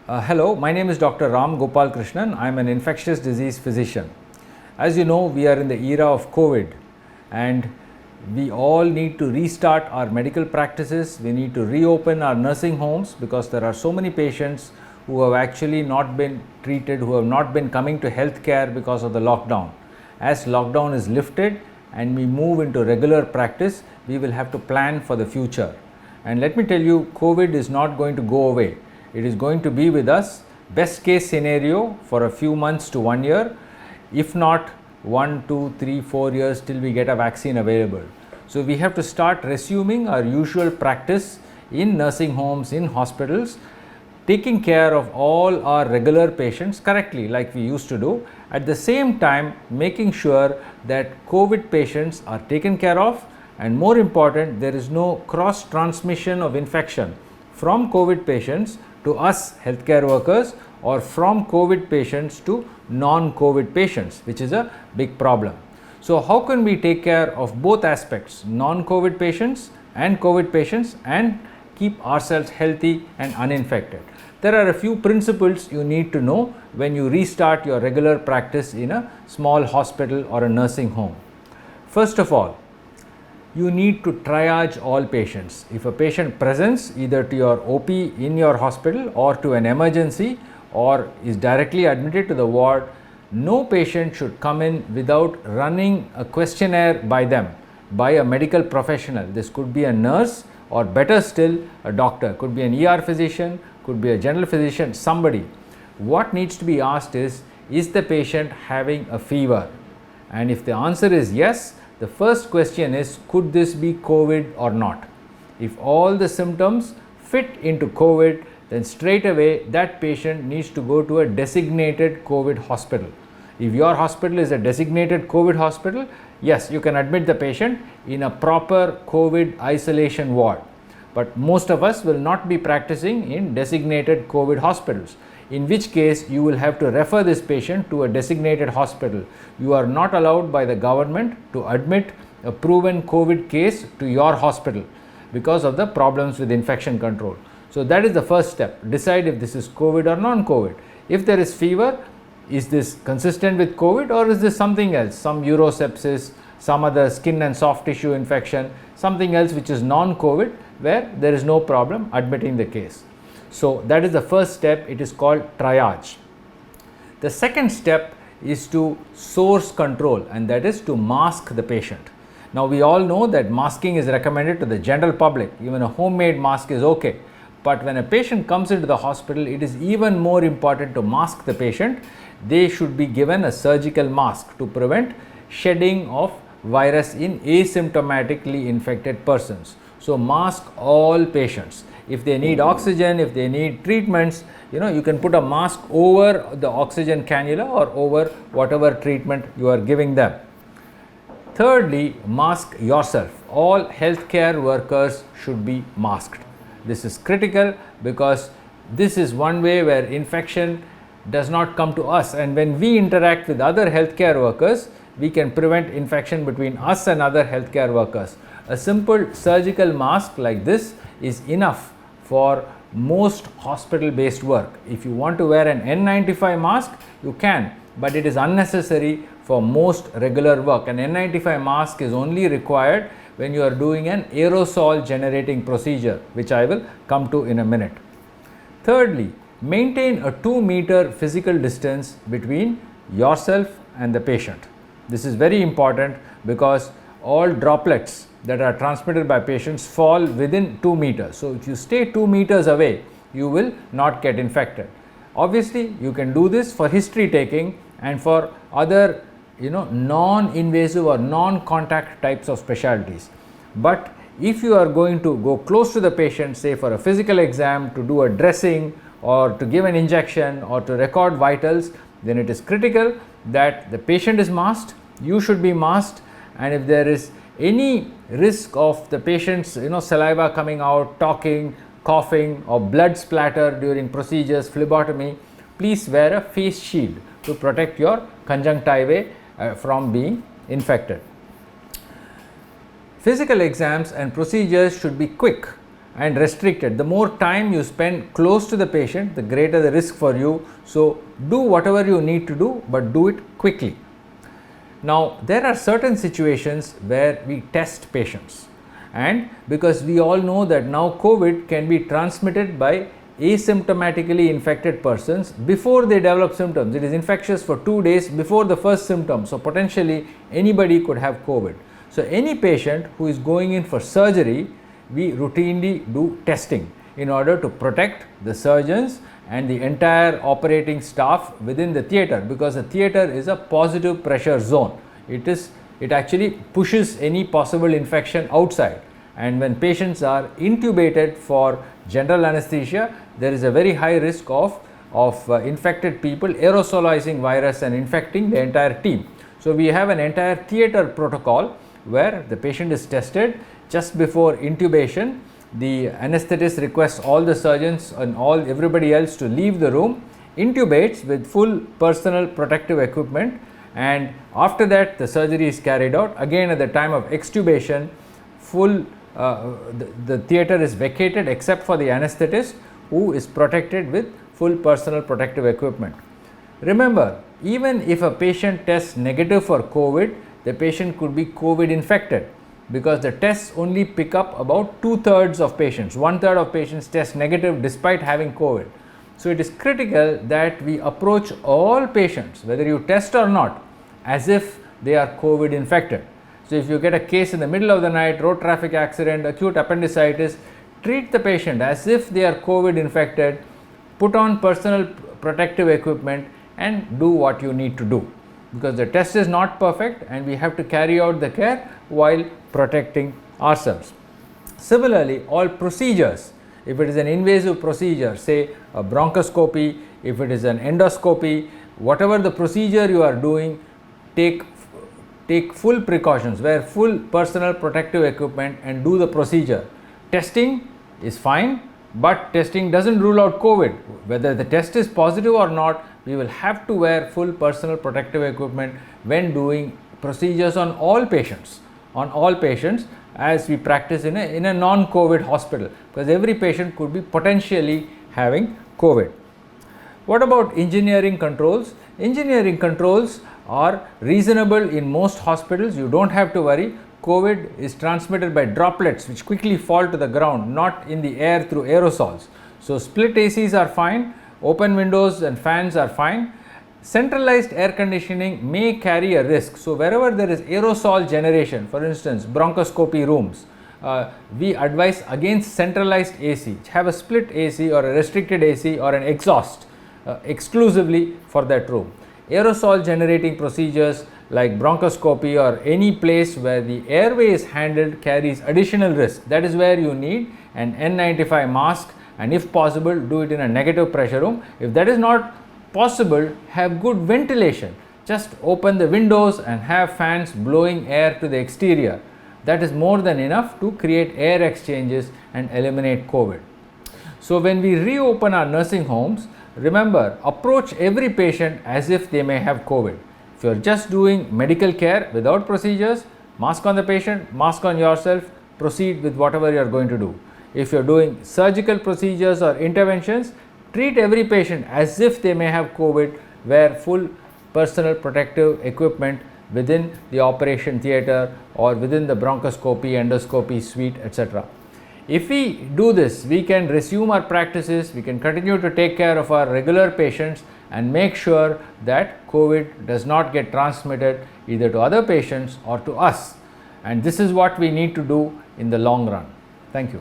Hello, my name is Dr. Gopal Krishnan. I am an infectious disease physician. As you know, we are in the era of COVID and we all need to restart our medical practices. We need to reopen our nursing homes because there are so many patients who have actually not been treated, who have not been coming to healthcare because of the lockdown. As lockdown is lifted and we move into regular practice, we will have to plan for the future. And let me tell you, COVID is not going to go away. It is going to be with us, best case scenario for a few months to 1 year, if not 1, 2, 3, 4 years till we get a vaccine available. So we have to start resuming our usual practice in nursing homes, in hospitals, taking care of all our regular patients correctly like we used to do. At the same time, making sure that COVID patients are taken care of, and more important, there is no cross transmission of infection from COVID patients to us healthcare workers or from COVID patients to non-COVID patients, which is a big problem. So how can we take care of both aspects, non-COVID patients and COVID patients, and keep ourselves healthy and uninfected? There are a few principles you need to know when you restart your regular practice in a small hospital or a nursing home. First of all, you need to triage all patients. If a patient presents either to your OP in your hospital or to an emergency or is directly admitted to the ward, no patient should come in without running a questionnaire by them, by a medical professional. This could be a nurse or better still a doctor, could be an ER physician, could be a general physician, somebody. What needs to be asked is the patient having a fever? And if the answer is yes, the first question is, could this be COVID or not? If all the symptoms fit into COVID, then straight away that patient needs to go to a designated COVID hospital. If your hospital is a designated COVID hospital, yes, you can admit the patient in a proper COVID isolation ward. But most of us will not be practicing in designated COVID hospitals, in which case you will have to refer this patient to a designated hospital. You are not allowed by the government to admit a proven COVID case to your hospital because of the problems with infection control. So that is the first step. Decide if this is COVID or non-COVID. If there is fever, is this consistent with COVID or is this something else, some urosepsis, some other skin and soft tissue infection, something else which is non-COVID where there is no problem admitting the case. So that is the first step. It is called triage. The second step is to source control, and that is to mask the patient. Now we all know that masking is recommended to the general public. Even a homemade mask is okay. But when a patient comes into the hospital, it is even more important to mask the patient. They should be given a surgical mask to prevent shedding of virus in asymptomatically infected persons. So mask all patients. If they need oxygen, if they need treatments, you can put a mask over the oxygen cannula or over whatever treatment you are giving them. Thirdly, mask yourself. All healthcare workers should be masked. This is critical because this is one way where infection does not come to us, and when we interact with other healthcare workers, we can prevent infection between us and other healthcare workers. A simple surgical mask like this is enough for most hospital-based work. If you want to wear an N95 mask, you can, but it is unnecessary for most regular work. An N95 mask is only required when you are doing an aerosol generating procedure, which I will come to in a minute. Thirdly, maintain a 2-meter physical distance between yourself and the patient. This is very important because all droplets that are transmitted by patients fall within 2 meters. So if you stay 2 meters away, you will not get infected. Obviously, you can do this for history taking and for other non-invasive or non-contact types of specialties. But if you are going to go close to the patient, say for a physical exam, to do a dressing or to give an injection or to record vitals, then it is critical that the patient is masked, you should be masked, and if there is any risk of the patient's saliva coming out, talking, coughing, or blood splatter during procedures, phlebotomy, please wear a face shield to protect your conjunctivae from being infected. Physical exams and procedures should be quick. and restricted. The more time you spend close to the patient, the greater the risk for you. So do whatever you need to do, but do it quickly. Now, there are certain situations where we test patients, and because we all know that now COVID can be transmitted by asymptomatically infected persons before they develop symptoms. It is infectious for 2 days before the first symptom. So potentially anybody could have COVID. So any patient who is going in for surgery, we routinely do testing in order to protect the surgeons and the entire operating staff within the theatre, because the theatre is a positive pressure zone. It actually pushes any possible infection outside, and when patients are intubated for general anesthesia, there is a very high risk of infected people aerosolizing virus and infecting the entire team. So we have an entire theatre protocol where the patient is tested just before intubation. The anesthetist requests all the surgeons and everybody else to leave the room, intubates with full personal protective equipment, and after that the surgery is carried out. Again, at the time of extubation, the theatre is vacated except for the anesthetist, who is protected with full personal protective equipment. Remember, even if a patient tests negative for COVID, the patient could be COVID infected, because the tests only pick up about 2/3 of patients. 1/3 of patients test negative despite having COVID. So it is critical that we approach all patients, whether you test or not, as if they are COVID infected. So if you get a case in the middle of the night, road traffic accident, acute appendicitis, treat the patient as if they are COVID infected, put on personal protective equipment and do what you need to do, because the test is not perfect and we have to carry out the care while protecting ourselves. Similarly, all procedures, if it is an invasive procedure, say a bronchoscopy, if it is an endoscopy, whatever the procedure you are doing, take full precautions, wear full personal protective equipment and do the procedure. Testing is fine, but testing doesn't rule out COVID. Whether the test is positive or not, we will have to wear full personal protective equipment when doing procedures on all patients, as we practice in a non-COVID hospital, because every patient could be potentially having COVID. What about engineering controls? Engineering controls are reasonable in most hospitals. You don't have to worry. COVID is transmitted by droplets which quickly fall to the ground, not in the air through aerosols. So split ACs are fine, open windows and fans are fine. Centralized air conditioning may carry a risk. So wherever there is aerosol generation, for instance bronchoscopy rooms, we advise against centralized AC. Have a split AC or a restricted AC or an exhaust exclusively for that room. Aerosol generating procedures like bronchoscopy or any place where the airway is handled carries additional risk. That is where you need an N95 mask, and if possible do it in a negative pressure room. If that is not possible, have good ventilation. Just open the windows and have fans blowing air to the exterior. That is more than enough to create air exchanges and eliminate COVID. So when we reopen our nursing homes, remember, approach every patient as if they may have COVID. If you are just doing medical care without procedures, mask on the patient, mask on yourself, proceed with whatever you are going to do. If you are doing surgical procedures or interventions, treat every patient as if they may have COVID, wear full personal protective equipment within the operation theatre or within the bronchoscopy, endoscopy suite, etc. If we do this, we can resume our practices, we can continue to take care of our regular patients and make sure that COVID does not get transmitted either to other patients or to us. And this is what we need to do in the long run. Thank you.